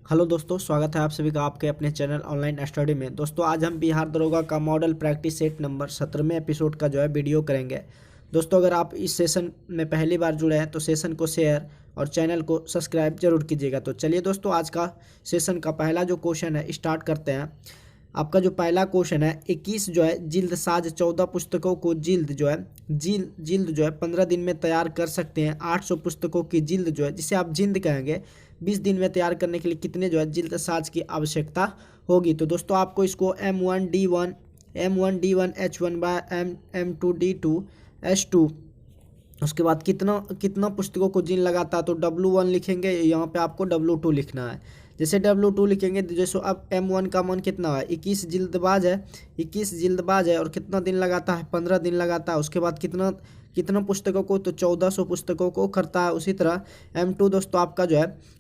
Hello दोस्तों, स्वागत है आप सभी का आपके अपने चैनल ऑनलाइन स्टडी में। दोस्तों आज हम बिहार दरोगा का मॉडल प्रैक्टिस सेट नंबर 17वें एपिसोड का वीडियो करेंगे। दोस्तों अगर आप इस सेशन में पहली बार जुड़े हैं तो सेशन को शेयर और चैनल को सब्सक्राइब जरूर कीजिएगा। तो चलिए दोस्तों, आज का सेशन का पहला जो क्वेश्चन है स्टार्ट करते हैं। आपका जो पहला क्वेश्चन है, 21 जिल्द साज 14 पुस्तकों को जिल्द 15 दिन में तैयार कर सकते हैं। 800 पुस्तकों की जिल्द जिसे आप जिंद कहेंगे, 20 दिन में तैयार करने के लिए कितने जिल्द साज की आवश्यकता होगी। तो दोस्तों आपको इसको M1D1 H1 bye M2D2 H2, उसके बाद कितना पुस्तकों को जिन लगाता है तो W1 लिखेंगे, यहाँ पे आपको W2 लिखना है। जैसे W2 लिखेंगे तो जैसे अब M1 का मान कितना है, 21 जिल्दबाज है और कितना दिन लगाता है, 15 दिन लगाता है। उसके बाद कितना पुस्तकों को, तो 1400 पुस्तकों को करता है। उसी तरह M2 दोस्तों आपका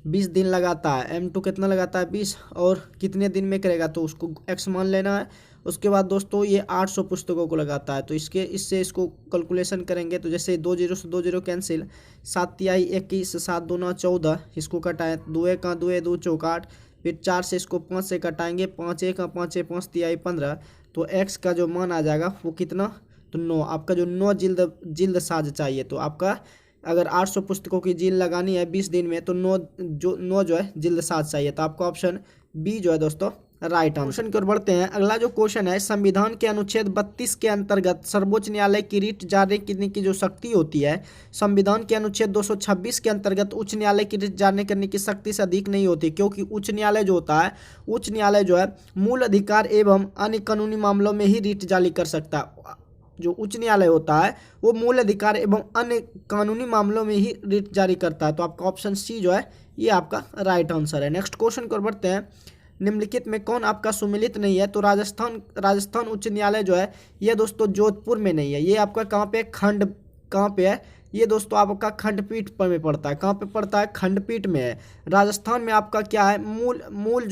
20 दिन लगाता है। M2 कितना लगाता है, 20, और कितने दिन में करेगा तो उसको X मान लेना है। उसके बाद दोस्तों ये 800 पुस्तकों को लगाता है। तो इससे इसको कैलकुलेशन करेंगे तो जैसे 2 0 से 2 0 कैंसिल, 7 तिहाई 21, 7 दूना 14, इसको कटाएं, 2 1 2 2 चौकाट, फिर 4 से इसको 5 से कटाएंगे, 5 1 5 5 तिहाई 15। तो एक्स का जो मान आ जाएगा वो कितना, तो 9। आपका जो 9 जिल्द साज चाहिए, तो आपका अगर 800 पुस्तकों की जिल्द लगानी है 20 दिन में तो 9 जिल्द साज चाहिए। तो आपका ऑप्शन बी दोस्तों राइट आंसर की ओर बढ़ते हैं। अगला जो क्वेश्चन है, संविधान के अनुच्छेद 32 के अंतर्गत सर्वोच्च न्यायालय की रिट जारी करने की जो शक्ति होती है, संविधान के अनुच्छेद 226 के अंतर्गत उच्च न्यायालय की रिट जारी करने की शक्ति से अधिक नहीं होती, क्योंकि उच्च न्यायालय मूल अधिकार एवं अन्य कानूनी मामलों में ही रिट जारी कर सकता है। जो उच्च न्यायालय होता है वो मूल अधिकार एवं अन्य कानूनी मामलों में ही रिट जारी करता है। तो आपका ऑप्शन सी ये आपका राइट आंसर है। नेक्स्ट क्वेश्चन को बढ़ते हैं। निम्नलिखित में कौन आपका सुमिलित नहीं है, तो राजस्थान उच्च न्यायालय ये दोस्तों जोधपुर में नहीं है। ये आपका कहाँ पे है, ये दोस्तों आपका खंडपीठ पर में पड़ता है। कहाँ पे पड़ता है, खंडपीठ में है। राजस्थान में आपका क्या है, मूल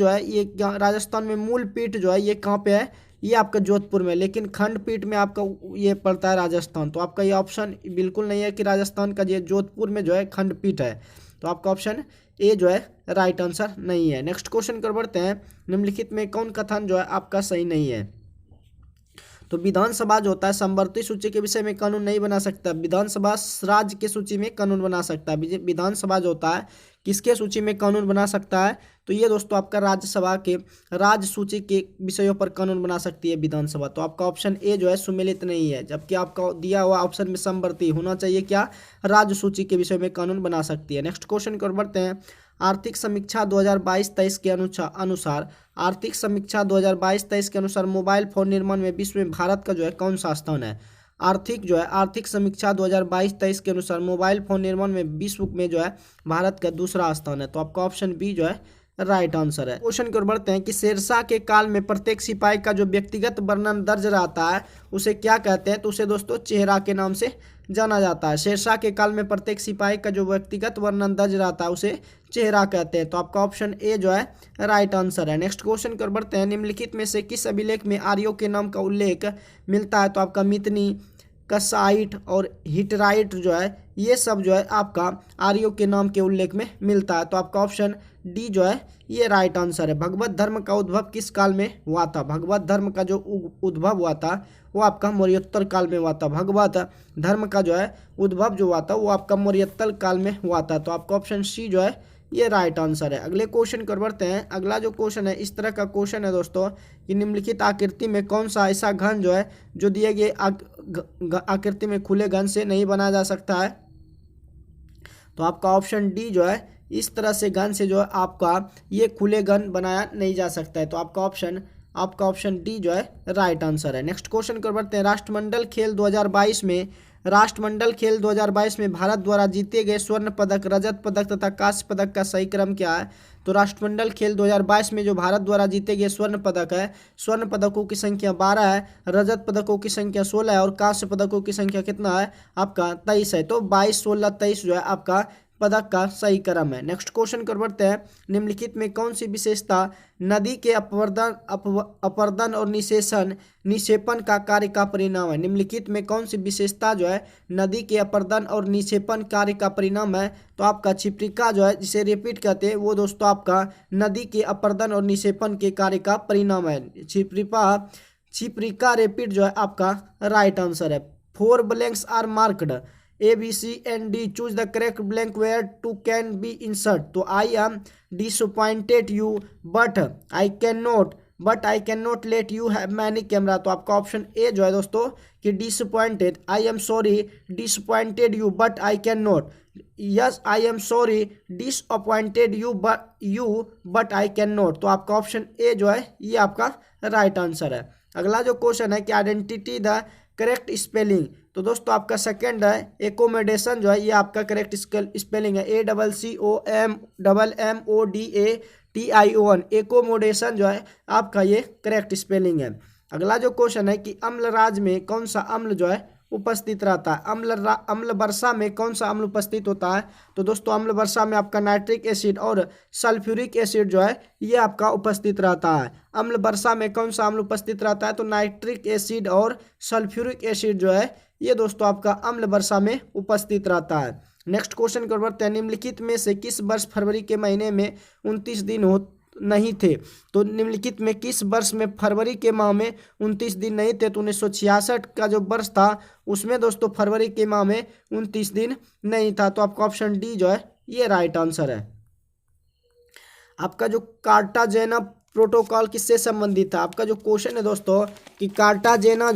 ये राजस्थान में मूल पीठ ये कहाँ पे है, ये आपका जोधपुर में, लेकिन खंडपीठ में आपका ये पड़ता है राजस्थान। तो आपका ये ऑप्शन बिल्कुल नहीं है कि राजस्थान का ये जोधपुर में खंडपीठ है। तो आपका ऑप्शन ए राइट आंसर नहीं है। नेक्स्ट क्वेश्चन कर बढ़ते हैं। निम्नलिखित में कौन कथन आपका सही नहीं है, तो विधानसभा होता है संवर्ती सूची के विषय में कानून नहीं बना सकता। विधानसभा राज्य की सूची में कानून बना सकता है। विधानसभा होता है किसके सूची में कानून बना सकता है, तो ये दोस्तों आपका राज्यसभा के राज्य सूची के विषयों पर कानून बना सकती है विधानसभा। तो आपका ऑप्शन ए सुमेलित नहीं है, जबकि आपका दिया हुआ ऑप्शन में संवर्ती होना चाहिए क्या, राज्य सूची के विषय में कानून बना सकती है। नेक्स्ट क्वेश्चन की ओर बढ़ते हैं। आर्थिक समीक्षा 2022-23 के अनुसार आर्थिक समीक्षा 2022-23 के अनुसार मोबाइल फोन निर्माण में विश्व में भारत का कौन सा स्थान है। आर्थिक समीक्षा 2022-23 के अनुसार मोबाइल फोन निर्माण में विश्व में भारत का दूसरा स्थान है। तो आपका ऑप्शन बी राइट आंसर है। क्वेश्चन की ओर बढ़ते हैं कि शेरशाह के काल में प्रत्येक सिपाही का जो व्यक्तिगत वर्णन दर्ज रहता है उसे क्या कहते हैं, तो उसे दोस्तों चेहरा के नाम से जाना जाता है। शेरशाह के काल में प्रत्येक सिपाही का जो व्यक्तिगत वर्णन दर्ज रहता है उसे चेहरा कहते हैं। तो आपका ऑप्शन ए राइट आंसर है। नेक्स्ट क्वेश्चन की ओर बढ़ते हैं। निम्नलिखित में से किस अभिलेख में आर्यों के नाम का उल्लेख मिलता है, तो आपका मितनी, कसाइट और हिटराइट ये सब आपका आर्यों के नाम के उल्लेख में मिलता है। तो आपका ऑप्शन डी ये राइट आंसर है। भगवत धर्म का उद्भव किस काल में हुआ था, भगवत धर्म का जो उद्भव हुआ था वो आपका मौर्योत्तर काल में हुआ था। भगवत धर्म का उद्भव जो हुआ था वो आपका मौर्योत्तर काल में हुआ था। तो आपका ऑप्शन सी ये राइट आंसर है। अगले क्वेश्चन कर बढ़ते हैं। अगला जो क्वेश्चन है इस तरह का क्वेश्चन है दोस्तों कि निम्नलिखित आकृति में कौन सा ऐसा घन जो दिए गए आकृति में खुले घन से नहीं बनाया जा सकता है, तो आपका ऑप्शन डी इस तरह से घन से आपका ये खुले घन बनाया नहीं जा सकता है। तो आपका ऑप्शन डी राइट आंसर है। नेक्स्ट क्वेश्चन कर बढ़ते हैं। राष्ट्रमंडल खेल 2022 में भारत द्वारा जीते गए स्वर्ण पदक, रजत पदक तथा कांस्य पदक का सही क्रम क्या है, तो राष्ट्रमंडल खेल 2022 में जो भारत द्वारा जीते गए स्वर्ण पदक है, स्वर्ण पदकों की संख्या 12 है, रजत पदकों की संख्या 16 है और कांस्य पदकों की संख्या कितना है आपका 23 है। तो 22, 16, 23 आपका पदक का सही क्रम है। नेक्स्ट क्वेश्चन कर बढ़ते हैं, निम्नलिखित में कौन सी विशेषता नदी के अपरदन और निक्षेपण का कार्य का परिणाम है। निम्नलिखित में कौन सी विशेषता जो है नदी के अपरदन और निक्षेपण कार्य का परिणाम है। तो आपका छिप्रिका जो है, जिसे रेपिड कहते हैं, वो दोस्तों आपका नदी के अपरदन और निक्षेपण के कार्य का परिणाम है। छिप्रिका रेपिड जो है आपका राइट आंसर है। 4 blanks are marked, ABCD, choose the correct blank where two can be insert. तो I am disappointed you but I can not let you have many camera. तो आपका ऑप्शन ए जो है दोस्तों कि disappointed, I am sorry disappointed you but I can not. Yes, I am sorry disappointed you but I can not. तो आपका option A जो है ये आपका राइट आंसर है। अगला जो क्वेश्चन है कि आइडेंटिटी द करेक्ट स्पेलिंग। तो दोस्तों आपका सेकंड है एकोमोडेशन जो है ये आपका करेक्ट स्पेलिंग है, ACCOMMODATION। एकोमोडेशन जो है आपका ये करेक्ट स्पेलिंग है। अगला जो क्वेश्चन है कि अम्ल राज में कौन सा अम्ल जो है उपस्थित रहता है। अम्ल वर्षा में कौन सा अम्ल उपस्थित होता है। तो दोस्तों अम्ल वर्षा में आपका नाइट्रिक एसिड और सल्फ्यूरिक एसिड जो है ये आपका उपस्थित रहता है। अम्ल वर्षा में कौन सा अम्ल उपस्थित रहता है। तो नाइट्रिक एसिड और सल्फ्यूरिक एसिड जो है ये दोस्तों आपका अम्ल वर्षा में उपस्थित रहता है। नेक्स्ट क्वेश्चन कर बढ़ते हैं, निम्नलिखित में से किस वर्ष फरवरी के महीने में 29 दिन नहीं थे। तो निम्नलिखित में किस वर्ष में फरवरी के माह में 29 दिन नहीं थे। तो 1966 का जो वर्ष था उसमें दोस्तों फरवरी के माह में 29 दिन नहीं था। तो आपका ऑप्शन डी जो है ये राइट आंसर है। आपका जो कार्टाजेना प्रोटोकॉल किससे संबंधित था। आपका जो क्वेश्चन है दोस्तों कि कार्टाजेना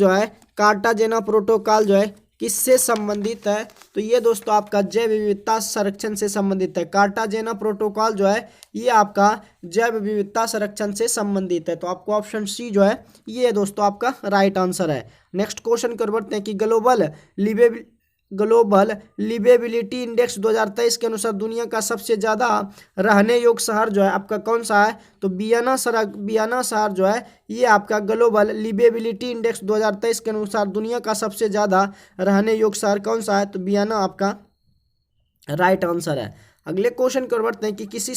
प्रोटोकॉल जो है किससे संबंधित है। तो ये दोस्तों आपका जैव विविधता संरक्षण से संबंधित है। कार्टाजेना प्रोटोकॉल जो है ये आपका जैव विविधता संरक्षण से संबंधित है। तो आपको ऑप्शन सी जो है ये दोस्तों आपका राइट आंसर है। नेक्स्ट क्वेश्चन कर बढ़ते हैं कि ग्लोबल लिवेबिलिटी इंडेक्स 2023 के अनुसार दुनिया का सबसे ज़्यादा रहने योग्य शहर जो है आपका कौन सा है। तो वियना शहर जो है ये आपका ग्लोबल लिवेबिलिटी इंडेक्स 2023 के अनुसार दुनिया का सबसे ज़्यादा रहने योग्य शहर कौन सा है। तो वियना आपका राइट आंसर है। अगले क्वेश्चन कर बढ़ते हैं कि किसी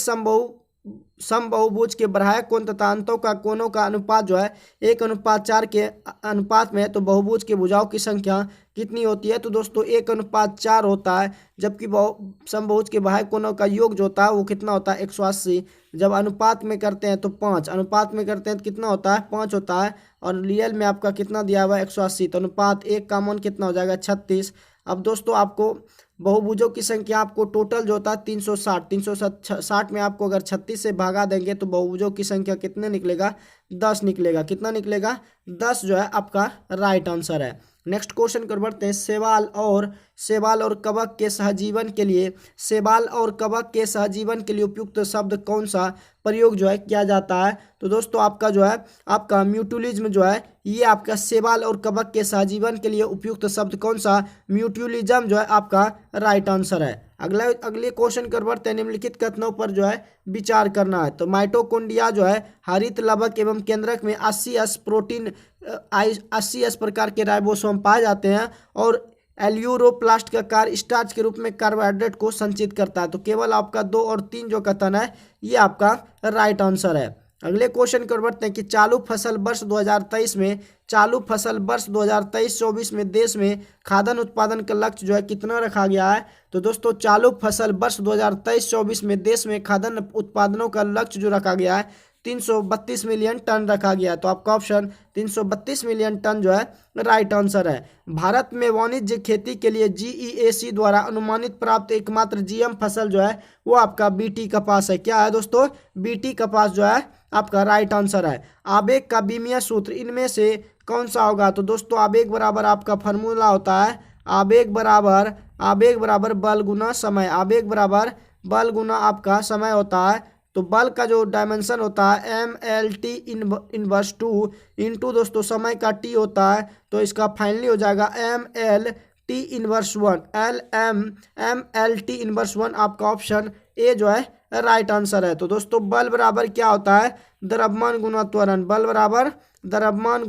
समबाहुभुज के बाह्य कोण तथा अंतों का कोणों का अनुपात जो है 1:4 के अनुपात में है। तो बहुभुज के भुजाओं की संख्या कितनी होती है। तो दोस्तों 1:4 होता है, जबकि समबाहुभुज के बाह्य कोणों का योग जो होता है वो कितना होता है 180। जब अनुपात में करते हैं तो 5, अनुपात में करते हैं तो कितना होता है 5 होता है, और रियल में आपका कितना दिया हुआ है 180। तो अनुपात 1 का मान कितना हो जाएगा 36। अब दोस्तों आपको बहुभुजों की संख्या आपको टोटल जो होता है 360 में आपको अगर 36 से भागा देंगे तो बहुभुजों की संख्या कितने निकलेगा 10 निकलेगा। कितना निकलेगा 10 जो है आपका राइट आंसर है। नेक्स्ट क्वेश्चन कर बढ़ते हैं, शैवाल और कवक के सहजीवन के लिए उपयुक्त शब्द कौन सा प्रयोग जो है किया जाता है। तो दोस्तों आपका जो है आपका म्यूटुलिज्म जो है ये आपका शैवाल और कवक के सहजीवन के लिए उपयुक्त शब्द कौन सा, म्यूटुलिज्म जो है आपका राइट आंसर है। अगले क्वेश्चन कर बढ़ते हैं, निम्नलिखित कथनों पर जो है विचार करना है। तो माइटोकॉन्ड्रिया जो है हरित लवक एवं केंद्रक में 80S प्रकार के राइबोसोम पाए जाते हैं, और एल्यूरोप्लास्ट का कार्य स्टार्च के रूप में कार्बोहाइड्रेट को संचित करता है। तो केवल आपका 2 और 3 जो कथन है ये आपका राइट आंसर है। अगले क्वेश्चन कर बढ़ते हैं कि चालू फसल वर्ष 2023-24 में देश में खाद्यान्न उत्पादन का लक्ष्य जो है कितना रखा गया है। तो दोस्तों चालू फसल वर्ष 2023-24 में देश में खाद्यान्न उत्पादनों का लक्ष्य जो रखा गया है 332 मिलियन टन रखा गया। तो आपका ऑप्शन 332 मिलियन टन जो है राइट आंसर है। भारत में वाणिज्य खेती के लिए GEAC द्वारा अनुमानित प्राप्त एकमात्र GM फसल जो है वो आपका BT कपास है। क्या है दोस्तों, BT कपास जो है आपका राइट आंसर है। आवेग का बीमीय सूत्र इनमें से कौन सा होगा। तो दोस्तों आवेग बराबर आपका फॉर्मूला होता है आवेग बराबर बल गुना समय। आवेग बराबर बल गुना आपका समय होता है। तो बल का जो डायमेंशन होता है MLT इनवर्स 2 इंटू दोस्तों समय का T होता है। तो इसका फाइनली हो जाएगा MLT इनवर्स 1 MLT इनवर्स 1। आपका ऑप्शन ए जो है राइट आंसर है। तो दोस्तों बल बराबर क्या होता है द्रव्यमान गुना त्वरण। बल बराबर द्रव्यमान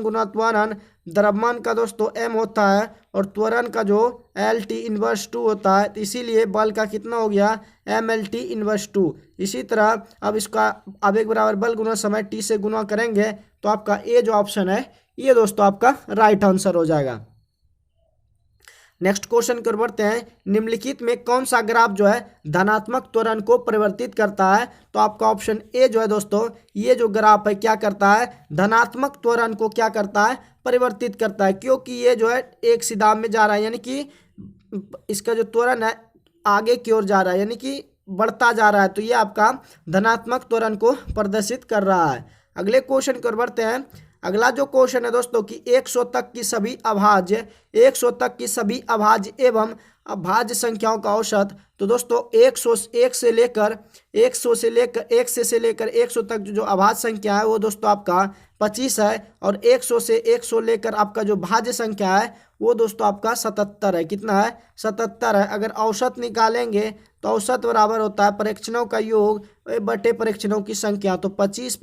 गुना त्वरण। द्रव्यमान का दोस्तों M होता है और त्वरण का जो LT इनवर्स 2 होता है, तो इसीलिए बल का कितना हो गया MLT इनवर्स 2। इसी तरह अब इसका आवेग बराबर बल गुना समय T से गुना करेंगे तो आपका ए जो ऑप्शन है ये दोस्तों आपका राइट आंसर हो जाएगा। नेक्स्ट क्वेश्चन कर बढ़ते हैं, निम्नलिखित में कौन सा ग्राफ जो है धनात्मक त्वरण को परिवर्तित करता है? तो आपका ऑप्शन ए जो है दोस्तों, ये जो ग्राफ है क्या करता है, धनात्मक त्वरण को क्या करता है, परिवर्तित करता है, क्योंकि ये जो है एक सीधा में जा रहा है, यानी कि इसका जो त्वरण है आगे की ओर जा रहा है, यानी कि बढ़ता जा रहा है, तो ये आपका धनात्मक त्वरण को प्रदर्शित कर रहा है। अगले क्वेश्चन कर बढ़ते हैं। अगला जो क्वेश्चन है दोस्तों कि 100 तक की सभी अभाज्य 100 तक की सभी अभाज्य एवं अभाज्य संख्याओं का औसत। तो दोस्तों 1 से लेकर 100 तक जो अभाज्य संख्या है वो दोस्तों आपका 25 है, और 100 से 100 लेकर आपका जो भाज्य संख्या है वो दोस्तों आपका 77 है। कितना है, 77 है। अगर औसत निकालेंगे तो औसत बराबर होता है परीक्षणों का योग बटे परीक्षणों की संख्या। तो 25 +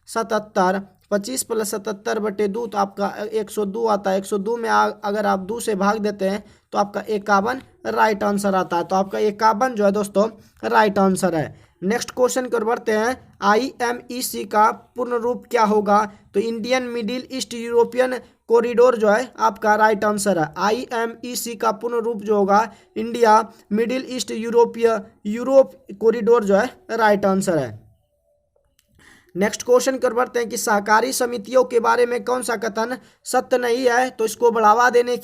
77, 25 + 77 बटे 2 तो आपका 102 आता है। 102 में अगर आप 2 से भाग देते हैं तो आपका 51 राइट आंसर आता है। तो आपका 51 जो है दोस्तों राइट आंसर है। नेक्स्ट क्वेश्चन कर बढ़ते हैं, IMEC का पूर्ण रूप क्या होगा? तो Indian middle east European corridor जो है आपका राइट आंसर है। IMEC का पूर्ण रूप जो होगा India middle east Europe corridor जो है राइट आंसर है। नेक्स्ट क्वेश्चन कर बढ़ते हैं कि सहकारी समितियों के बारे में कौन सा कथन सत्य नहीं है? तो इसको बढ़ावा देने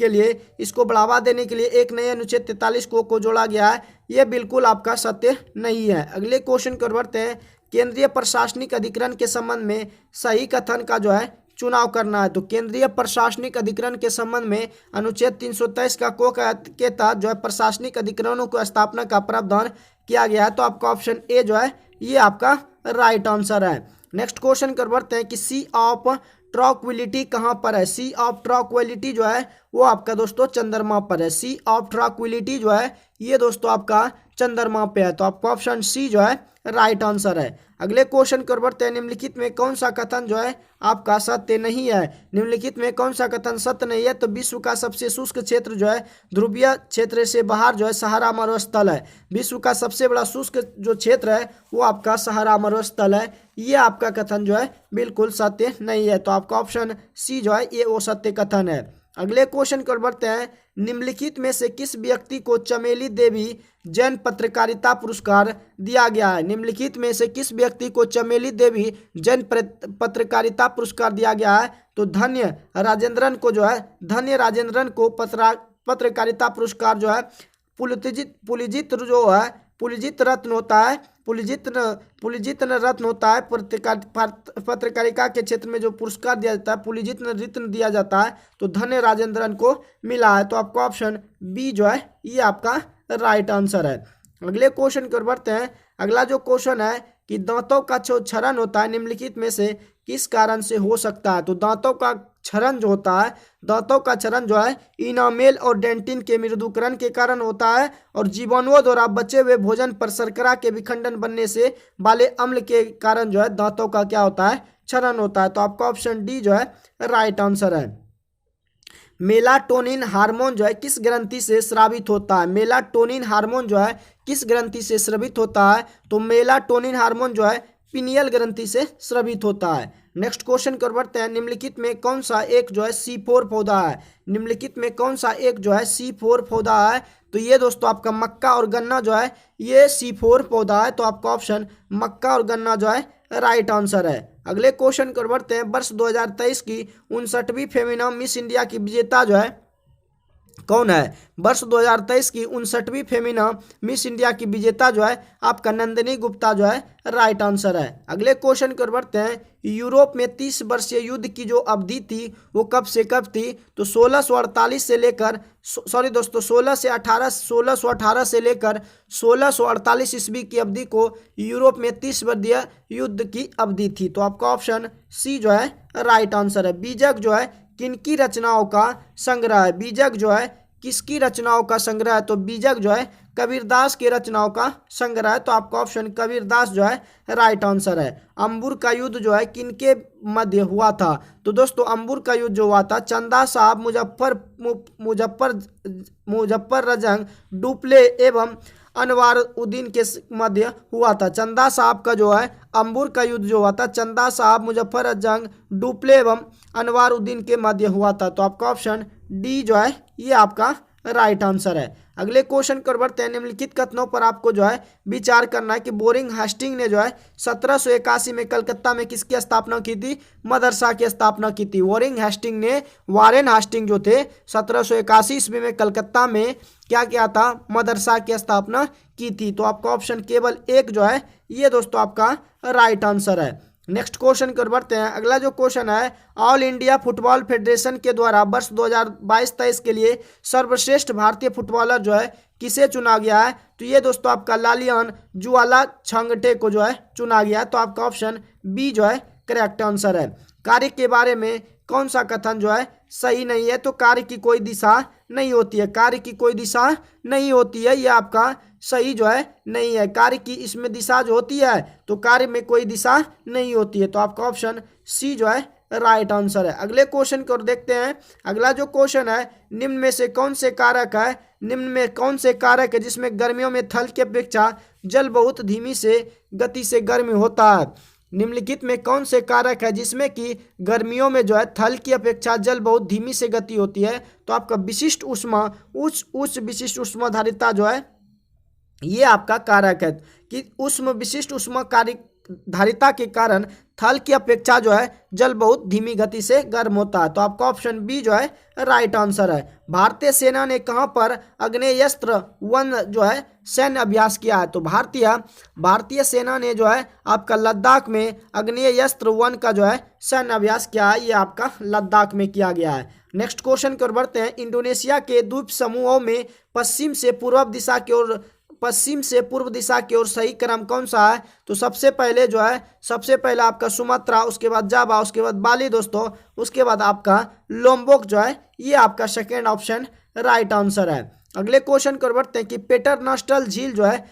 के लिए एक नए अनुच्छेद 43 को जोड़ा गया है, ये बिल्कुल आपका सत्य नहीं है। अगले क्वेश्चन कर बढ़ते हैं, केंद्रीय प्रशासनिक अधिकरण के संबंध में सही कथन का जो है चुनाव करना है। तो केंद्रीय प्रशासनिक अधिकरण के संबंध में अनुच्छेद 323 का के तहत जो है प्रशासनिक अधिकरणों को स्थापना का प्रावधान किया गया है। तो आपका ऑप्शन ए जो है ये आपका राइट आंसर है। नेक्स्ट क्वेश्चन कर बढ़ते हैं कि सी ऑफ ट्रॉक्विलिटी कहाँ पर है? सी ऑफ ट्रॉक्विलिटी जो है वो आपका दोस्तों चंद्रमा पर है। सी ऑफ ट्रॉक्विलिटी जो है ये दोस्तों आपका चंद्रमा पे है। तो आपका ऑप्शन सी जो है राइट आंसर है। अगले क्वेश्चन कर बढ़ते हैं, निम्नलिखित में कौन सा कथन जो है आपका सत्य नहीं है? निम्नलिखित में कौन सा कथन सत्य नहीं है? तो विश्व का सबसे शुष्क क्षेत्र जो है ध्रुवीय क्षेत्र से बाहर जो है सहारा मरुस्थल है। विश्व का सबसे बड़ा शुष्क जो क्षेत्र है वो आपका सहारा मरुस्थल है। ये आपका कथन जो है बिल्कुल सत्य नहीं है। तो आपका ऑप्शन सी जो है ये वो सत्य कथन है। अगले क्वेश्चन कर बढ़ते हैं, निम्नलिखित में से किस व्यक्ति को चमेली देवी जैन पत्रकारिता पुरस्कार दिया गया है? निम्नलिखित में से किस व्यक्ति को चमेली देवी जैन पत्रकारिता पुरस्कार दिया गया है? तो धन्य राजेंद्रन को पत्रकारिता पुरस्कार जो है पुलिजित रत्न होता है। पुलिजित रत्न होता है पत्रकारिता के क्षेत्र में जो पुरस्कार दिया जाता है, पुलिजित रत्न दिया जाता है, तो धन्य राजेंद्रन को मिला है। तो आपका ऑप्शन बी जो है ये आपका राइट आंसर है। अगले क्वेश्चन कर बढ़ते हैं। अगला जो क्वेश्चन है कि दांतों का जो क्षरण होता है निम्नलिखित में से किस कारण से हो सकता है? तो दांतों का क्षरण जो है इनामेल और डेंटिन के मृदुकरण के कारण होता है, और जीवाणुओं द्वारा बचे हुए भोजन पर शर्करा के विखंडन बनने से वाले अम्ल के कारण जो है दांतों का क्या होता है, क्षरण होता है। तो आपका ऑप्शन डी जो है राइट आंसर है। मेलाटोनिन हार्मोन जो है किस ग्रंथि से स्रावित होता है? मेलाटोनिन हार्मोन जो है किस ग्रंथि से स्रावित होता है? तो मेलाटोनिन हार्मोन जो है पिनियल ग्रंथि से स्रावित होता है। नेक्स्ट क्वेश्चन कर बढ़ते हैं, निम्नलिखित में कौन सा एक जो है C4 पौधा है? निम्नलिखित में कौन सा एक जो है C4 पौधा है? तो ये दोस्तों आपका मक्का और गन्ना जो है ये C4 पौधा है। तो आपका ऑप्शन मक्का और गन्ना जो है राइट आंसर है। अगले क्वेश्चन कर बढ़ते हैं, वर्ष 2023 की 59वीं फेमिना मिस इंडिया की विजेता जो है कौन है? वर्ष 2023 की 59वीं फेमिना मिस इंडिया की विजेता जो है आपका नंदिनी गुप्ता जो है राइट आंसर है। अगले क्वेश्चन कर बढ़ते हैं, यूरोप में 30 वर्षीय युद्ध की जो अवधि थी वो कब से कब थी? तो 1648 से लेकर 1618 से लेकर 1648 ईस्वी की अवधि को यूरोप में 30 वर्षीय युद्ध की अवधि थी। तो आपका ऑप्शन सी जो है राइट आंसर है। बीजक जो है किनकी रचनाओं का संग्रह है? बीजक जो है किसकी रचनाओं का संग्रह है? तो बीजक जो है कबीरदास की रचनाओं का संग्रह है, तो आपका ऑप्शन कबीरदास जो है राइट आंसर है। अंबुर का युद्ध जो है किनके मध्य हुआ था? तो दोस्तों अंबुर का युद्ध जो हुआ था चंदा साहब मुजफ्फर डुप्ले एवं अनवारुद्दीन के मध्य हुआ था। चंदा साहब का जो है अंबुर का युद्ध जो हुआ था चंदा साहब मुजफ्फर डुप्ले एवं अनवारुद्दीन के मध्य हुआ था। तो आपका ऑप्शन डी जो है ये आपका राइट आंसर है। अगले क्वेश्चन कर बढ़ते हैं। निम्नलिखित कथनों पर आपको जो है विचार करना है कि बोरिंग हेस्टिंग ने जो है 1781 में कलकत्ता में किसकी स्थापना की थी? मदरसा की स्थापना की थी। वारेन हेस्टिंग जो थे 1781 ईस्वी में कलकत्ता में क्या किया था? मदरसा की स्थापना की थी। तो आपका ऑप्शन केवल एक जो है ये दोस्तों आपका राइट आंसर है। नेक्स्ट क्वेश्चन कर बढ़ते हैं। अगला जो क्वेश्चन है, ऑल इंडिया फुटबॉल फेडरेशन के द्वारा वर्ष 2022-23 के लिए सर्वश्रेष्ठ भारतीय फुटबॉलर जो है किसे चुना गया है? तो ये दोस्तों आपका लालियान जुआला छांगटे को जो है चुना गया है। तो आपका ऑप्शन बी जो है करेक्ट आंसर है। कार्य के बारे में कौन सा कथन जो है सही नहीं है? तो कार्य की कोई दिशा नहीं होती है, कार्य की कोई दिशा नहीं होती है, ये आपका सही जो है नहीं है। कार्य की इसमें दिशा जो होती है तो कार्य में कोई दिशा नहीं होती है। तो आपका ऑप्शन सी जो है राइट आंसर है। अगले क्वेश्चन को देखते हैं। अगला जो क्वेश्चन है, निम्न में से कौन से कारक है जिसमें गर्मियों में थल की अपेक्षा जल बहुत धीमी से गति से गर्म होता है? निम्नलिखित में कौन से कारक है जिसमें कि गर्मियों में जो है थल की अपेक्षा जल बहुत धीमी से गति होती है? तो आपका विशिष्ट उष्मा उच्च विशिष्ट उष्माधारिता जो है ये आपका कारक है कि विशिष्ट उष्मा धारिता के कारण थल की अपेक्षा जो है जल बहुत धीमी गति से गर्म होता है। तो आपका ऑप्शन बी जो है राइट आंसर है। भारतीय सेना ने कहां पर आग्नेयास्त्र वन जो है सैन्य अभ्यास किया है? तो भारतीय सेना ने जो है आपका लद्दाख में आग्नेयास्त्र वन का जो है सैन्य अभ्यास किया है, ये आपका लद्दाख में किया गया है। नेक्स्ट क्वेश्चन की ओर बढ़ते हैं। इंडोनेशिया के द्वीप समूहों में पश्चिम से पूर्व दिशा की ओर सही क्रम कौन सा है? तो सबसे पहले आपका सुमात्रा, उसके बाद जावा, उसके बाद बाली दोस्तों, उसके बाद आपका लोम्बोक जो है ये आपका सेकेंड ऑप्शन राइट आंसर है। अगले क्वेश्चन को बढ़ते हैं कि पेटरनस्टल झील जो है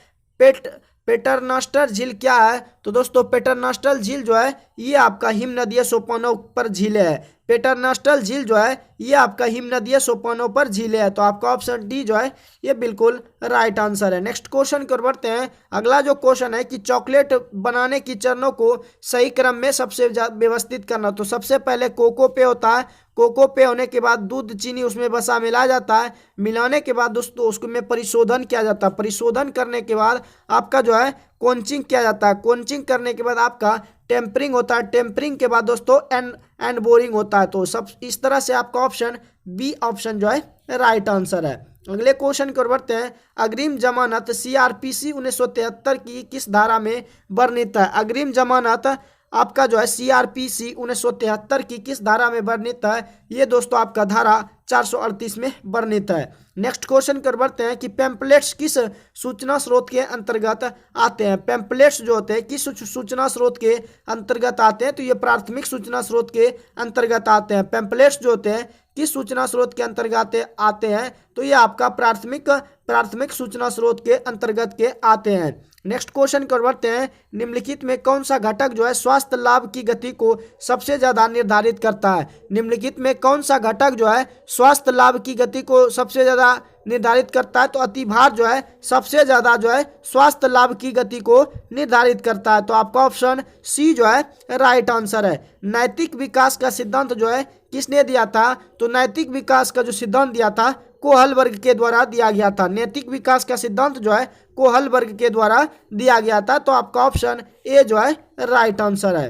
पेटरनस्टर झील क्या है? तो दोस्तों पेटरनस्टल झील जो है ये आपका हिमनदीय सोपानों पर झील है। पेटरनस्टल झील जो है ये आपका हिमनदीय सोपानों पर झील है। तो आपका ऑप्शन डी जो है ये बिल्कुल राइट आंसर है। नेक्स्ट क्वेश्चन को बढ़ते हैं। अगला जो क्वेश्चन है कि चॉकलेट बनाने की चरणों को सही क्रम में सबसे व्यवस्थित करना। तो सबसे पहले कोको पे होता है, कोको पे होने के बाद दूध चीनी उसमें वसा मिलाया जाता है, मिलाने के बाद दोस्तों उसमें परिशोधन किया जाता है, परिशोधन करने के बाद आपका जो है कोंचिंग किया जाता है, कोंचिंग करने के बाद आपका टेम्परिंग होता है, टेम्परिंग के बाद दोस्तों एंड बोरिंग होता है। तो सब इस तरह से आपका ऑप्शन बी ऑप्शन जो है राइट आंसर है। अगले क्वेश्चन की ओर बढ़ते हैं। अग्रिम जमानत सीआरपीसी 1973 की किस धारा में वर्णित है? अग्रिम जमानत आपका जो है सीआरपीसी 1973 की किस धारा में वर्णित है? ये दोस्तों आपका धारा 438 में वर्णित है। नेक्स्ट क्वेश्चन कर बढ़ते हैं कि पैम्पलेट्स किस सूचना स्रोत के अंतर्गत आते हैं? पैम्पलेट्स जो होते हैं किस सूचना स्रोत के अंतर्गत आते हैं? तो ये प्राथमिक सूचना स्रोत के अंतर्गत आते हैं। पैम्पलेट्स जो होते हैं किस सूचना स्रोत के अंतर्गत आते हैं? तो ये आपका प्राथमिक सूचना स्रोत के अंतर्गत के आते हैं। नेक्स्ट क्वेश्चन कर बढ़ते हैं। निम्नलिखित में कौन सा घटक जो है स्वास्थ्य लाभ की गति को सबसे ज्यादा निर्धारित करता है? निम्नलिखित में कौन सा घटक जो है स्वास्थ्य लाभ की गति को सबसे ज्यादा निर्धारित करता है? तो अतिभार जो है सबसे ज्यादा जो है स्वास्थ्य लाभ की गति को निर्धारित करता है। तो आपका ऑप्शन सी जो है राइट आंसर है। नैतिक विकास का सिद्धांत जो है किसने दिया था? तो नैतिक विकास का जो सिद्धांत दिया था कोहलबर्ग के द्वारा दिया गया था। नैतिक विकास का सिद्धांत जो है कोहलबर्ग के द्वारा दिया गया था। तो आपका ऑप्शन ए जो है राइट आंसर है।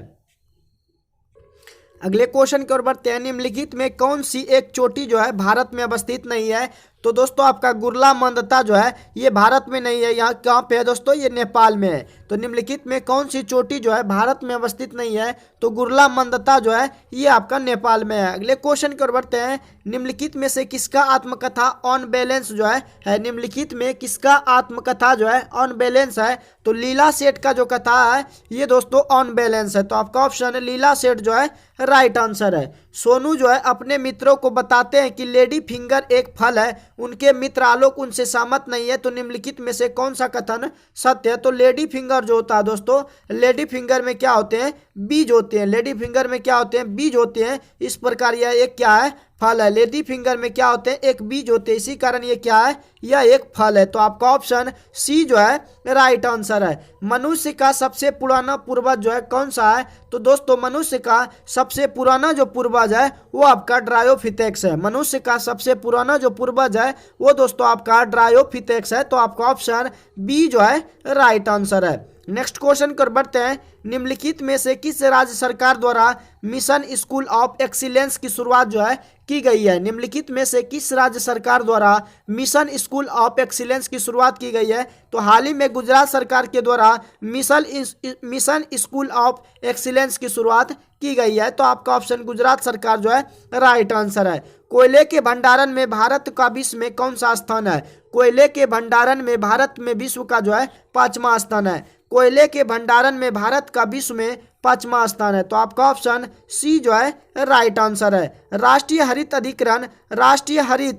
अगले क्वेश्चन की ओर बढ़ते हैं। निम्नलिखित में कौन सी एक चोटी जो है भारत में अवस्थित नहीं है? तो दोस्तों आपका गुरला मंदता जो है ये भारत में नहीं है, यहाँ कहाँ पे है दोस्तों? ये नेपाल में है। तो निम्नलिखित में कौन सी चोटी जो है भारत में अवस्थित नहीं है? तो गुरला मंदता जो है ये आपका नेपाल में है। अगले क्वेश्चन की ओर बढ़ते हैं। निम्नलिखित में से किसका आत्मकथा ऑन बैलेंस जो है निम्नलिखित में किसका आत्मकथा जो है ऑन बैलेंस है? तो लीला सेठ का जो कथा है ये दोस्तों ऑन बैलेंस है। तो आपका ऑप्शन लीला सेठ जो है राइट आंसर है। सोनू जो है अपने मित्रों को बताते हैं कि लेडी फिंगर एक फल है, उनके मित्र आलोक उनसे सहमत नहीं है, तो निम्नलिखित में से कौन सा कथन सत्य है? तो लेडी फिंगर जो होता है दोस्तों, लेडी फिंगर में क्या होते हैं? बीज होते हैं। लेडी फिंगर में क्या होते हैं? बीज होते हैं। इस प्रकार यह एक क्या है? फल है। लेडी फिंगर में क्या होते हैं? एक बीज होते हैं, इसी कारण ये क्या है? यह एक फल है। तो आपका ऑप्शन सी जो है राइट आंसर है। मनुष्य का सबसे पुराना पूर्वज जो है कौन सा है? तो दोस्तों मनुष्य का सबसे पुराना जो पूर्वज है वो आपका ड्रायोफिथेक्स है। मनुष्य का सबसे पुराना जो पूर्वज है वो दोस्तों आपका ड्रायोफिथेक्स है। तो आपका ऑप्शन बी जो है राइट आंसर है। नेक्स्ट क्वेश्चन कर बढ़ते हैं। निम्नलिखित में से किस राज्य सरकार द्वारा मिशन स्कूल ऑफ एक्सीलेंस की शुरुआत जो है की गई है? निम्नलिखित में से किस राज्य सरकार द्वारा मिशन स्कूल ऑफ एक्सीलेंस की शुरुआत की गई है? तो हाल ही में गुजरात सरकार के द्वारा मिशन स्कूल ऑफ एक्सीलेंस की शुरुआत की गई है। तो आपका ऑप्शन गुजरात सरकार जो है राइट आंसर है। कोयले के भंडारण में भारत का विश्व में कौन सा स्थान है? कोयले के भंडारण में भारत में विश्व का जो है 5वां स्थान है। कोयले के भंडारण में भारत का विश्व में 5वां स्थान है। तो आपका ऑप्शन सी जो है राइट आंसर है। राष्ट्रीय हरित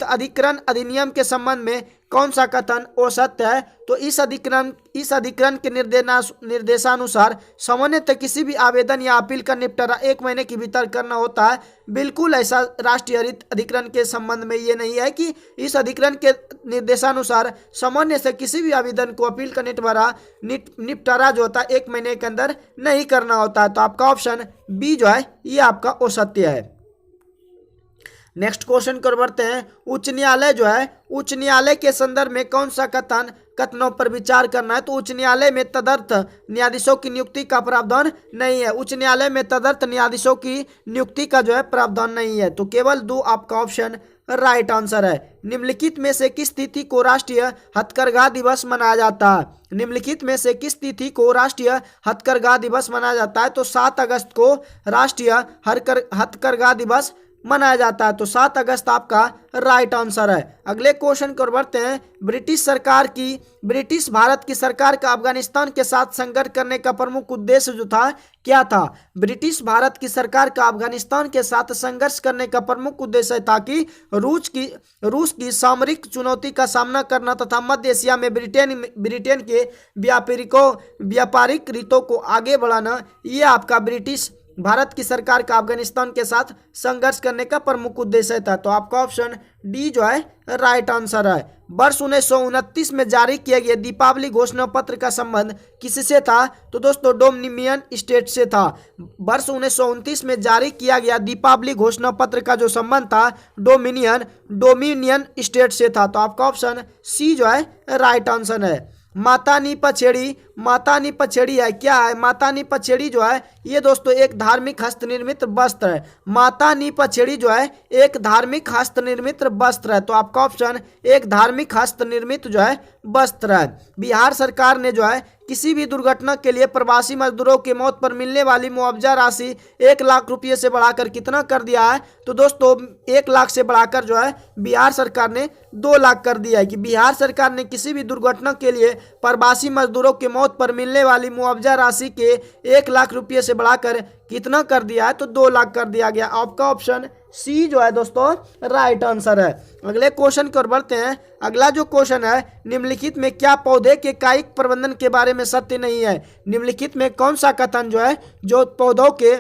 अधिकरण अधिनियम के संबंध में कौन सा कथन असत्य है? तो इस अधिकरण के निर्देशानुसार सामान्यतः किसी भी आवेदन या अपील का निपटारा 1 महीने के भीतर करना होता है। बिल्कुल ऐसा राष्ट्रीय हरित अधिकरण के संबंध में ये नहीं है कि इस अधिकरण के निर्देशानुसार सामान्य से किसी भी आवेदन को अपील का निपटारा जो होता है 1 महीने के अंदर नहीं करना होता है। तो आपका ऑप्शन बी जो है ये आपका असत्य है। नेक्स्ट क्वेश्चन कर बढ़ते हैं। उच्च न्यायालय जो है, उच्च न्यायालय के संदर्भ में कौन सा कथनों पर विचार करना है? तो उच्च न्यायालय में तदर्थ न्यायाधीशों की नियुक्ति का प्रावधान नहीं है। उच्च न्यायालय में तदर्थ न्यायाधीशों की नियुक्ति का जो है प्रावधान नहीं है। तो केवल 2 आपका ऑप्शन राइट आंसर है। निम्नलिखित में से किस तिथि को राष्ट्रीय हथकरघा दिवस मनाया जाता है? निम्नलिखित में से किस तिथि को राष्ट्रीय हथकरघा दिवस मनाया जाता है? तो 7 अगस्त को राष्ट्रीय हथकरघा दिवस मनाया जाता है। तो 7 अगस्त आपका राइट आंसर है। अगले क्वेश्चन को बढ़ते हैं। ब्रिटिश भारत की सरकार का अफगानिस्तान के साथ संघर्ष करने का प्रमुख उद्देश्य जो था क्या था? ब्रिटिश भारत की सरकार का अफगानिस्तान के साथ संघर्ष करने का प्रमुख उद्देश्य था कि रूस की सामरिक चुनौती का सामना करना तथा मध्य एशिया में ब्रिटेन के व्यापारिक रितों को आगे बढ़ाना। ये आपका ब्रिटिश भारत की सरकार का अफगानिस्तान के साथ संघर्ष करने का प्रमुख उद्देश्य था। तो आपका ऑप्शन डी जो है राइट आंसर है। वर्ष 1929 में जारी किया गया दीपावली घोषणा पत्र का संबंध किससे था? तो दोस्तों डोमिनियन स्टेट से था। वर्ष 1929 में जारी किया गया दीपावली घोषणा पत्र का जो संबंध था डोमिनियन स्टेट से था। तो आपका ऑप्शन सी जो है राइट आंसर है। माता नी पछेड़ी है क्या है? माता नी पछेड़ी जो है ये दोस्तों एक धार्मिक हस्तनिर्मित वस्त्र है। माता नी पछेड़ी जो है एक धार्मिक हस्तनिर्मित वस्त्र है। तो आपका ऑप्शन एक धार्मिक हस्तनिर्मित जो है वस्त्र है। बिहार सरकार ने जो है किसी भी दुर्घटना के लिए प्रवासी मजदूरों की मौत पर मिलने वाली मुआवजा राशि 1 लाख रुपये से बढ़ाकर कितना कर दिया है? तो दोस्तों 1 लाख से बढ़ाकर जो है बिहार सरकार ने 2 लाख कर दिया है। कि बिहार सरकार ने किसी भी दुर्घटना के लिए प्रवासी मजदूरों की मौत पर मिलने वाली मुआवजा राशि के 1 लाख रुपये से बढ़ाकर कितना कर दिया है? तो 2 लाख कर दिया गया। आपका ऑप्शन सी जो है दोस्तों राइट आंसर है। अगले क्वेश्चन की ओर बढ़ते हैं। अगला जो क्वेश्चन है, निम्नलिखित में क्या पौधे के कायिक प्रबंधन के बारे में सत्य नहीं है? निम्नलिखित में कौन सा कथन जो है जो पौधों के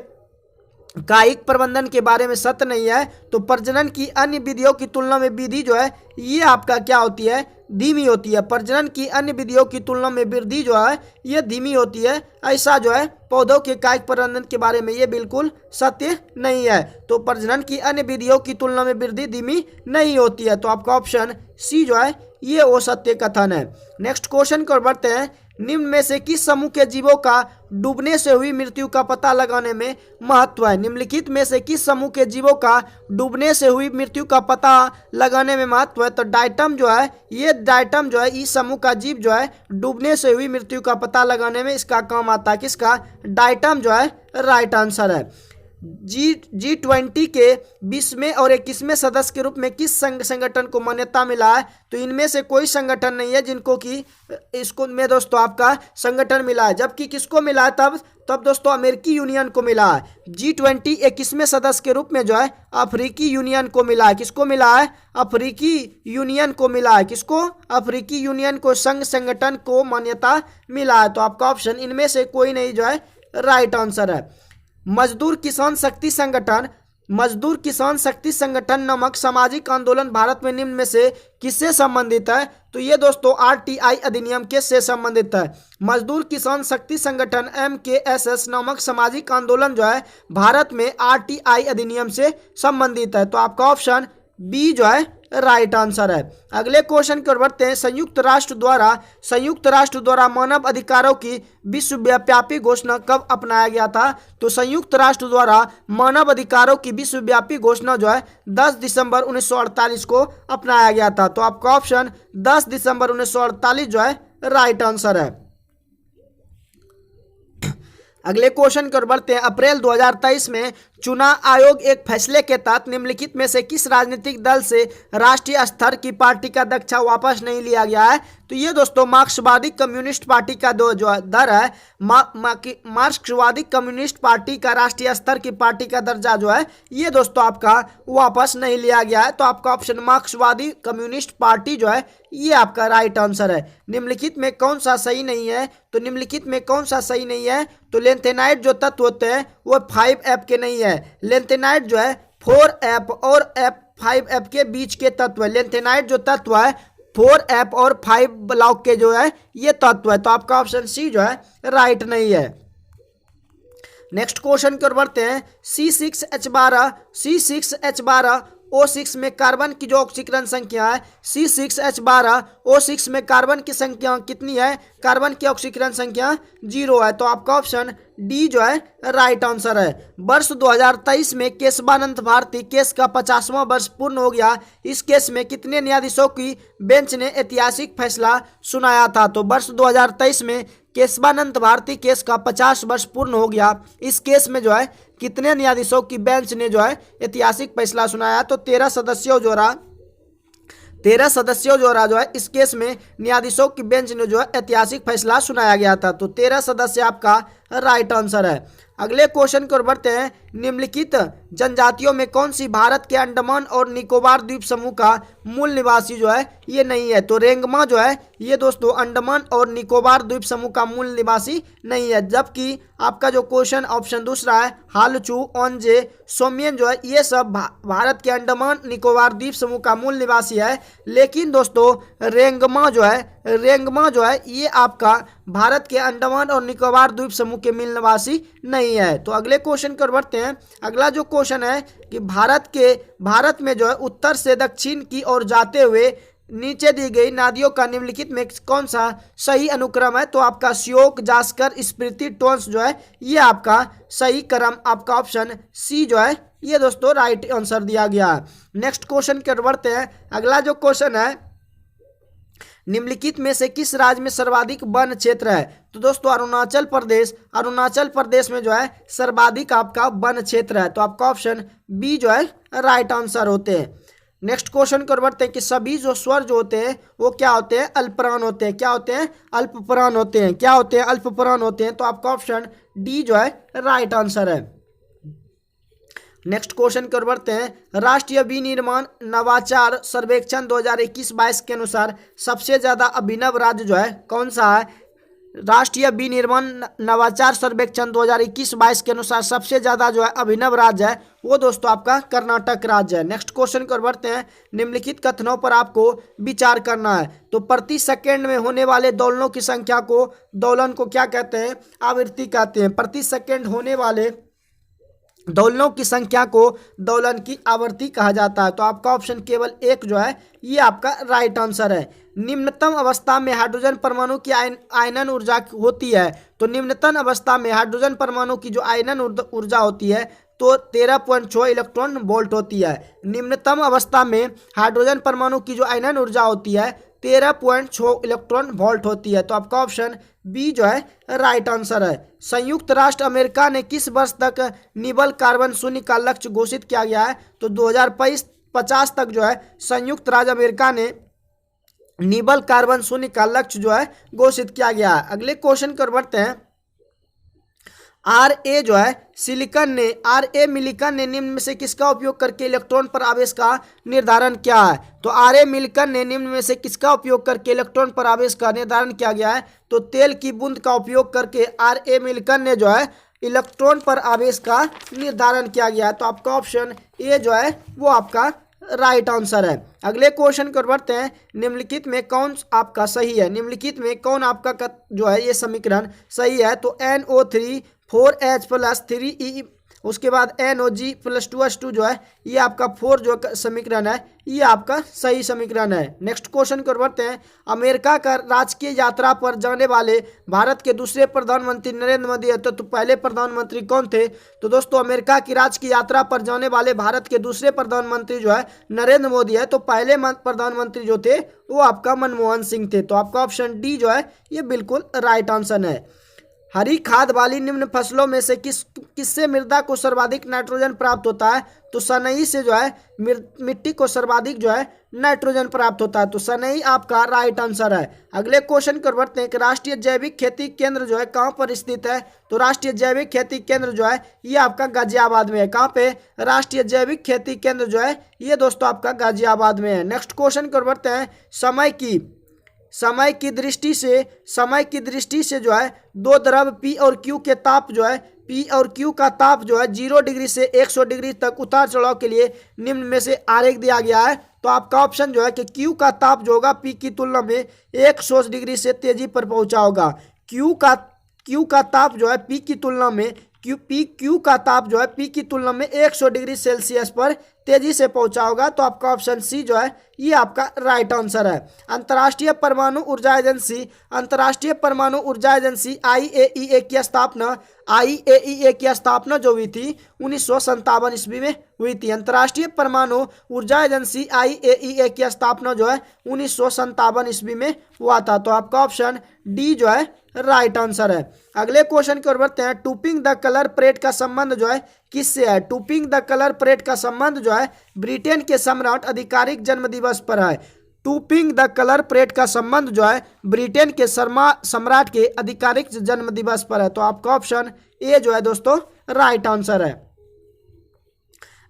कायिक प्रबंधन के बारे में सत्य नहीं है? तो प्रजनन की अन्य विधियों की तुलना में विधि जो है ये आपका क्या होती है? धीमी होती है। प्रजनन की अन्य विधियों की तुलना में वृद्धि जो है ये धीमी होती है। ऐसा जो है पौधों के कायिक प्रबंधन के बारे में ये बिल्कुल सत्य नहीं है। तो प्रजनन की अन्य विधियों की तुलना में वृद्धि धीमी नहीं होती है। तो आपका ऑप्शन सी जो है ये असत्य कथन है। नेक्स्ट क्वेश्चन को बढ़ते हैं। निम्न में से किस समूह के जीवों का डूबने से हुई मृत्यु का पता लगाने में महत्व है? निम्नलिखित में से किस समूह के जीवों का डूबने से हुई मृत्यु का पता लगाने में महत्व है? तो डायटम जो है इस समूह का जीव जो है डूबने से हुई मृत्यु का पता लगाने में इसका काम आता है। किसका? डायटम जो है राइट आंसर है। G20 के 20वें और 21वें सदस्य के रूप में किस संगठन को मान्यता मिला है? तो इनमें से कोई संगठन नहीं है जिनको कि इसको में दोस्तों आपका संगठन मिला है, जबकि किसको मिला है तब दोस्तों अमेरिकी यूनियन को मिला है। G20 21वें सदस्य के रूप में जो है अफ्रीकी यूनियन को मिला है। किसको मिला है? अफ्रीकी यूनियन को मिला है। किसको? अफ्रीकी यूनियन को संगठन को मान्यता मिला है। तो आपका ऑप्शन इनमें से कोई नहीं जो है राइट आंसर है। मजदूर किसान शक्ति संगठन नामक सामाजिक आंदोलन भारत में निम्न में से किससे संबंधित है? तो ये दोस्तों आरटीआई अधिनियम के से संबंधित है। मजदूर किसान शक्ति संगठन MKSS नामक सामाजिक आंदोलन जो है भारत में आरटीआई अधिनियम से संबंधित है। तो आपका ऑप्शन बी जो है राइट आंसर है। अगले क्वेश्चन की ओर बढ़ते हैं। संयुक्त राष्ट्र द्वारा मानव अधिकारों की विश्वव्यापी घोषणा कब अपनाया गया था? तो संयुक्त राष्ट्र द्वारा मानव अधिकारों की विश्वव्यापी घोषणा जो है 10 दिसंबर 1948 को अपनाया गया था। तो आपका ऑप्शन 10 दिसंबर 1948 जो है राइट आंसर है। अगले क्वेश्चन की ओर बढ़ते हैं। अप्रैल 2023 में चुनाव आयोग एक फैसले के तहत निम्नलिखित में से किस राजनीतिक दल से राष्ट्रीय स्तर की पार्टी का दक्षा वापस नहीं लिया गया है? तो ये दोस्तों मार्क्सवादी कम्युनिस्ट पार्टी का जो दर है, मार्क्सवादी कम्युनिस्ट पार्टी का राष्ट्रीय स्तर की पार्टी का दर्जा जो है ये दोस्तों आपका वापस नहीं लिया गया है। तो आपका ऑप्शन मार्क्सवादी कम्युनिस्ट पार्टी जो है ये आपका राइट आंसर है। निम्नलिखित में कौन सा सही नहीं है? तो निम्नलिखित में कौन सा सही नहीं है? तो लेंथेनाइट जो तत्व होते हैं वो 5F के नहीं है। लेंथेनाइट जो है 4F और 5F के बीच के तत्व है। लेंथेनाइट जो तत्व है 4F और 5 ब्लॉक के जो है ये तत्व है। तो आपका ऑप्शन सी जो है राइट नहीं है। नेक्स्ट क्वेश्चन की ओर बढ़ते हैं। C6H12O6 में कार्बन की जो ऑक्सीकरण संख्या है, C6H12O6 में कार्बन की संख्या कितनी है? कार्बन की ऑक्सीकरण संख्या 0 है। तो आपका ऑप्शन डी जो है राइट आंसर है। वर्ष 2023 में केशवानंद भारती केस का 50वां वर्ष पूर्ण हो गया। इस केस में कितने न्यायाधीशों की बेंच ने ऐतिहासिक फैसला सुनाया था? तो वर्ष 2023 में केशवानंद भारती केस का 50 वर्ष पूर्ण हो गया। इस केस में जो है कितने न्यायाधीशों की बेंच ने जो है ऐतिहासिक फैसला सुनाया? तो 13 सदस्यों द्वारा जो है इस केस में न्यायाधीशों की बेंच ने जो है ऐतिहासिक फैसला सुनाया गया था। तो 13 सदस्य आपका राइट आंसर है। अगले क्वेश्चन की ओर बढ़ते हैं। निम्नलिखित जनजातियों में कौन सी भारत के अंडमान और निकोबार द्वीप समूह का मूल निवासी जो है ये नहीं है? तो रेंगमा जो है ये दोस्तों अंडमान और निकोबार द्वीप समूह का मूल निवासी नहीं है। जबकि आपका जो क्वेश्चन ऑप्शन दूसरा है हालचू, ओंजे, सोमियन जो है ये सब भारत के अंडमान निकोबार द्वीप समूह का मूल निवासी है। लेकिन दोस्तों रेंगमा जो है ये आपका भारत के अंडमान और निकोबार द्वीप समूह के मूल निवासी नहीं है। तो अगले क्वेश्चन की ओर बढ़ते हैं। अगला जो क्वेश्चन है कि भारत में जो है उत्तर से दक्षिण की ओर जाते हुए नीचे दी गई नदियों का निम्नलिखित में कौन सा सही अनुक्रम है? तो आपका श्योक, जास्कर, स्प्रीति, टोंस जो है ये आपका सही क्रम आपका ऑप्शन सी जो है ये दोस्तों राइट आंसर दिया गया। नेक्स्ट क्वेश्चन की ओर बढ़ते हैं। अगला जो क्वेश्चन है निम्नलिखित में से किस राज्य में सर्वाधिक वन क्षेत्र है? तो दोस्तों अरुणाचल प्रदेश में जो है सर्वाधिक आपका वन क्षेत्र है। तो आपका ऑप्शन बी जो है राइट आंसर होते हैं। नेक्स्ट क्वेश्चन की ओर बढ़ते हैं कि सभी जो स्वर जो होते हैं वो क्या होते हैं? अल्पप्राण होते हैं। क्या होते हैं? अल्पप्राण होते हैं। क्या होते हैं? अल्पप्राण होते हैं। तो आपका ऑप्शन डी जो है राइट आंसर है। नेक्स्ट क्वेश्चन की ओर बढ़ते हैं। राष्ट्रीय विनिर्माण नवाचार सर्वेक्षण 2021-22 के अनुसार सबसे ज्यादा अभिनव राज्य जो है कौन सा है? राष्ट्रीय विनिर्माण नवाचार सर्वेक्षण 2021-22 के अनुसार सबसे ज्यादा जो है अभिनव राज्य है वो दोस्तों आपका कर्नाटक राज्य है। नेक्स्ट क्वेश्चन की ओर बढ़ते हैं। निम्नलिखित कथनों पर आपको विचार करना है। तो प्रति सेकंड में होने वाले दोलनों की संख्या को दोलन को क्या कहते हैं? आवृत्ति कहते हैं। प्रति सेकंड होने वाले दोलनों की संख्या को दोलन की आवृत्ति कहा जाता है। तो आपका ऑप्शन केवल एक जो है ये आपका राइट आंसर है। निम्नतम अवस्था में हाइड्रोजन परमाणु की आयनन ऊर्जा होती है। तो निम्नतम अवस्था में हाइड्रोजन परमाणु की जो आयनन ऊर्जा होती है तो 13.6 इलेक्ट्रॉन वोल्ट होती है। निम्नतम अवस्था में हाइड्रोजन परमाणु की जो आयनन ऊर्जा होती है 13.6 इलेक्ट्रॉन वोल्ट होती है। तो आपका ऑप्शन बी जो है राइट आंसर है। संयुक्त राष्ट्र अमेरिका ने किस वर्ष तक निबल कार्बन शून्य का लक्ष्य घोषित किया गया है? तो 2050 तक जो है संयुक्त राज्य अमेरिका ने निबल कार्बन शून्य का लक्ष्य जो है घोषित किया गया है। अगले क्वेश्चन कर बढ़ते हैं। आर ए जो है मिलिकन ने निम्न में से किसका उपयोग करके इलेक्ट्रॉन पर आवेश का निर्धारण किया है? तो आर ए मिलिकन ने निम्न में से किसका उपयोग करके इलेक्ट्रॉन पर आवेश का निर्धारण किया गया है? तो तेल की बूंद का उपयोग करके आर ए मिलिकन ने जो है इलेक्ट्रॉन पर आवेश का निर्धारण किया गया है। तो आपका ऑप्शन ए जो है वो आपका राइट आंसर है। अगले क्वेश्चन कर बढ़ते हैं। निम्नलिखित में कौन आपका सही है? निम्नलिखित में कौन आपका जो है ये समीकरण सही है? तो NO3 4H + 3E उसके बाद NOG+2H2 जो है ये आपका 4 जो समीकरण है ये आपका सही समीकरण है। नेक्स्ट क्वेश्चन कर बढ़ते हैं। अमेरिका का राजकीय यात्रा पर जाने वाले भारत के दूसरे प्रधानमंत्री नरेंद्र मोदी है। तो पहले प्रधानमंत्री कौन थे? तो दोस्तों अमेरिका की राजकीय यात्रा पर जाने वाले भारत के दूसरे प्रधानमंत्री जो है नरेंद्र मोदी है। तो पहले प्रधानमंत्री जो थे वो आपका मनमोहन सिंह थे। तो आपका ऑप्शन डी जो है ये बिल्कुल राइट आंसर है। हरी खाद वाली निम्न फसलों में से किससे मृदा को सर्वाधिक नाइट्रोजन प्राप्त होता है? तो सनई से जो है मिट्टी को सर्वाधिक जो है नाइट्रोजन प्राप्त होता है। तो सनई आपका राइट आंसर है। अगले क्वेश्चन कर बढ़ते हैं कि राष्ट्रीय जैविक खेती केंद्र जो है कहाँ पर स्थित है? तो राष्ट्रीय जैविक खेती केंद्र जो है ये आपका गाजियाबाद में है। कहाँ पे? राष्ट्रीय जैविक खेती केंद्र जो है ये दोस्तों आपका गाजियाबाद में है। नेक्स्ट क्वेश्चन कर बढ़ते हैं। समय की दृष्टि से जो है दो द्रव P और Q के ताप जो है P और Q का ताप जो है 0 डिग्री से 100 डिग्री तक उतार चढ़ाव के लिए निम्न में से आरेख दिया गया है। तो आपका ऑप्शन जो है कि Q का ताप जो होगा P की तुलना में 100 डिग्री से तेजी पर पहुंचा होगा। Q का ताप जो है P की तुलना में Q का ताप जो है P की तुलना में 100 डिग्री सेल्सियस पर तेजी से पहुंचा होगा। तो आपका ऑप्शन सी जो है ये आपका राइट आंसर है। अंतर्राष्ट्रीय परमाणु ऊर्जा एजेंसी IAEA की स्थापना जो हुई थी 1957 ईस्वी में हुई थी। अंतर्राष्ट्रीय परमाणु ऊर्जा एजेंसी IAEA की स्थापना जो है 1957 ईस्वी में हुआ था। तो आपका ऑप्शन डी जो है राइट आंसर है। अगले क्वेश्चन की ओर बढ़ते हैं। टूपिंग द कलर परेड का संबंध जो है किससे है? टूपिंग द कलर परेड का संबंध जो है ब्रिटेन के सम्राट आधिकारिक जन्म दिवस पर है। टूपिंग द कलर परेड का संबंध जो है ब्रिटेन के सम्राट के आधिकारिक जन्म दिवस पर है। तो आपका ऑप्शन ए जो है दोस्तों राइट आंसर है।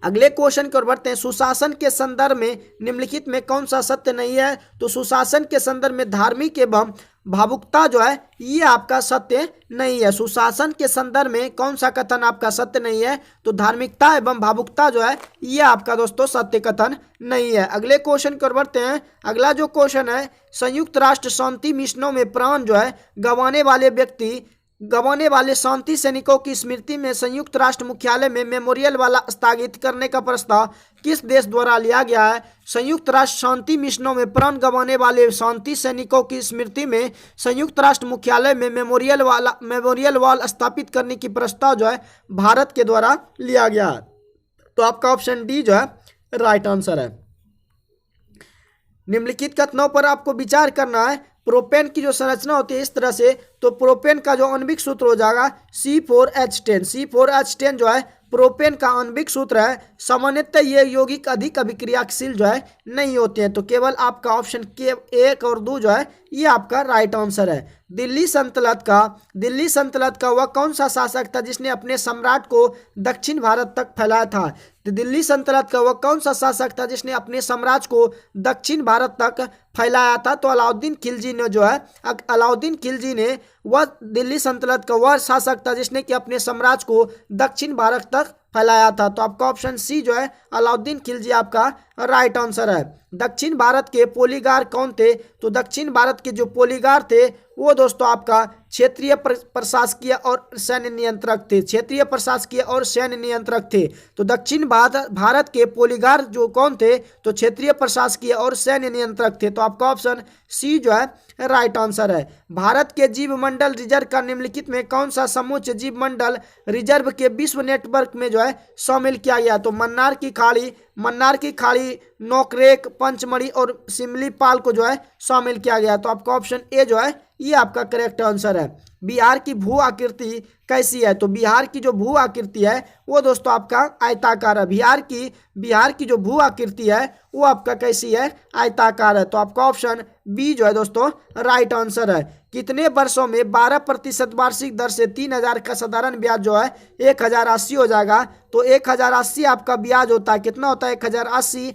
अगले क्वेश्चन की ओर बढ़ते हैं। सुशासन के संदर्भ में निम्नलिखित में कौन सा सत्य नहीं है? तो सुशासन के संदर्भ में धार्मिक एवं भावुकता जो है ये आपका सत्य नहीं है। सुशासन के संदर्भ में कौन सा कथन आपका सत्य नहीं है? तो धार्मिकता एवं भावुकता जो है ये आपका दोस्तों सत्य कथन नहीं है। अगले क्वेश्चन की ओर बढ़ते हैं। अगला जो क्वेश्चन है, संयुक्त राष्ट्र शांति मिशनों में प्राण जो है गंवाने वाले शांति सैनिकों की स्मृति में संयुक्त राष्ट्र मुख्यालय में मेमोरियल वाला स्थगित करने का प्रस्ताव किस देश द्वारा लिया गया है? संयुक्त राष्ट्र शांति मिशनों में प्राण गंवाने वाले शांति सैनिकों की स्मृति में संयुक्त राष्ट्र मुख्यालय में मेमोरियल वाल स्थापित करने की प्रस्ताव जो है भारत के द्वारा लिया गया है। तो आपका ऑप्शन डी जो है राइट आंसर है। निम्नलिखित कथनों पर आपको विचार करना है। प्रोपेन की जो संरचना होती है इस तरह से, तो प्रोपेन का जो आणविक सूत्र हो जाएगा C4H10 जो है प्रोपेन का आणविक सूत्र है। सामान्यतः ये यौगिक अधिक अभिक्रियाशील जो है नहीं होते हैं। तो केवल आपका ऑप्शन के 1 और 2 जो है ये आपका राइट आंसर है। दिल्ली सल्तनत का वह कौन सा शासक था जिसने अपने सम्राट को दक्षिण भारत तक फैलाया था? दिल्ली सल्तनत का वह कौन सा शासक था जिसने अपने साम्राज्य को दक्षिण भारत तक फैलाया था? तो अलाउद्दीन खिलजी ने वह दिल्ली सल्तनत का वह शासक था जिसने कि अपने साम्राज्य को दक्षिण भारत तक फैलाया था। तो आपका ऑप्शन सी जो है अलाउद्दीन खिलजी आपका राइट आंसर है। दक्षिण भारत के पोलीगार कौन थे? तो दक्षिण भारत के जो पोलीगार थे वो दोस्तों आपका क्षेत्रीय प्रशासकीय और सैन्य नियंत्रक थे। तो दक्षिण भारत के पोलीगार जो कौन थे? तो क्षेत्रीय प्रशासकीय और सैन्य नियंत्रक थे। तो आपका ऑप्शन सी जो है राइट आंसर है। भारत के जीव मंडल रिजर्व का निम्नलिखित में कौन सा समूच जीव मंडल रिजर्व के विश्व नेटवर्क में जो है है शामिल किया गया। तो मन्नार की खाड़ी, नोकरेक, पंचमढ़ी और सिमलीपाल को जो है शामिल किया गया। तो आपका ऑप्शन ए जो है ये आपका करेक्ट आंसर है। बिहार की भू आकृति कैसी है? तो बिहार की जो भू आकृति है वो दोस्तों आपका आयताकार है। बिहार की जो भू आकृति है वो आपका कैसी है? आयताकार है। तो आपका ऑप्शन बी जो है दोस्तों राइट आंसर है। कितने वर्षों में 12% वार्षिक दर से 3000 का साधारण ब्याज जो है 1080 हो जाएगा? तो 1080 आपका ब्याज होता है, कितना होता है? 1080।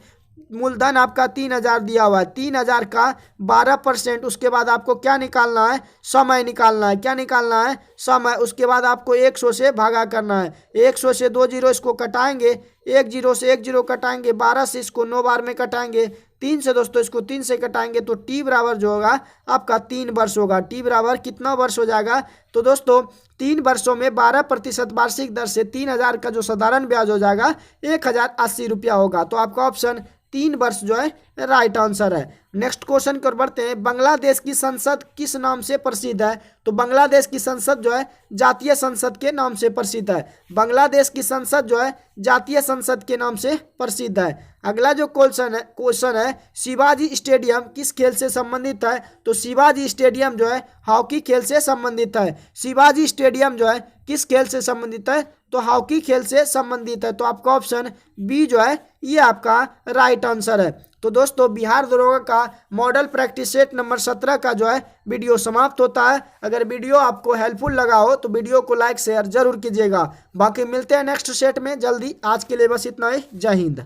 मूलधन आपका 3000 दिया हुआ है, 3000 का 12%, उसके बाद आपको क्या निकालना है? समय निकालना है। क्या निकालना है? समय। उसके बाद आपको 100 से भागा करना है। 100 से 2 जीरो इसको कटाएंगे, 1 जीरो से 1 जीरो कटाएंगे, 12 से इसको 9 बार में कटाएंगे, 3 से दोस्तों इसको 3 से कटाएंगे, तो टी बराबर जो होगा आपका 3 वर्ष होगा। टी बराबर कितना वर्ष हो जाएगा? तो दोस्तों 3 वर्षों में 12% वार्षिक दर से 3000 का जो साधारण ब्याज हो जाएगा 1080 रुपया होगा। तो आपका ऑप्शन 3 वर्ष जो है राइट आंसर है। नेक्स्ट क्वेश्चन की ओर बढ़ते हैं। बांग्लादेश की संसद किस नाम से प्रसिद्ध है? तो बांग्लादेश की संसद जो है जातीय संसद के नाम से प्रसिद्ध है। बांग्लादेश की संसद जो है जातीय संसद के नाम से प्रसिद्ध है। अगला जो क्वेश्चन है शिवाजी स्टेडियम किस खेल से संबंधित है? तो शिवाजी स्टेडियम जो है हॉकी खेल से संबंधित है। शिवाजी स्टेडियम जो है किस खेल से संबंधित है? तो हॉकी खेल से संबंधित है। तो आपका ऑप्शन बी जो है ये आपका राइट आंसर है। तो दोस्तों बिहार दरोगा का मॉडल प्रैक्टिस सेट नंबर 17 का जो है वीडियो समाप्त होता है। अगर वीडियो आपको हेल्पफुल लगा हो तो वीडियो को लाइक शेयर जरूर कीजिएगा। बाकी मिलते हैं नेक्स्ट सेट में जल्दी। आज के लिए बस इतना ही। जय हिंद।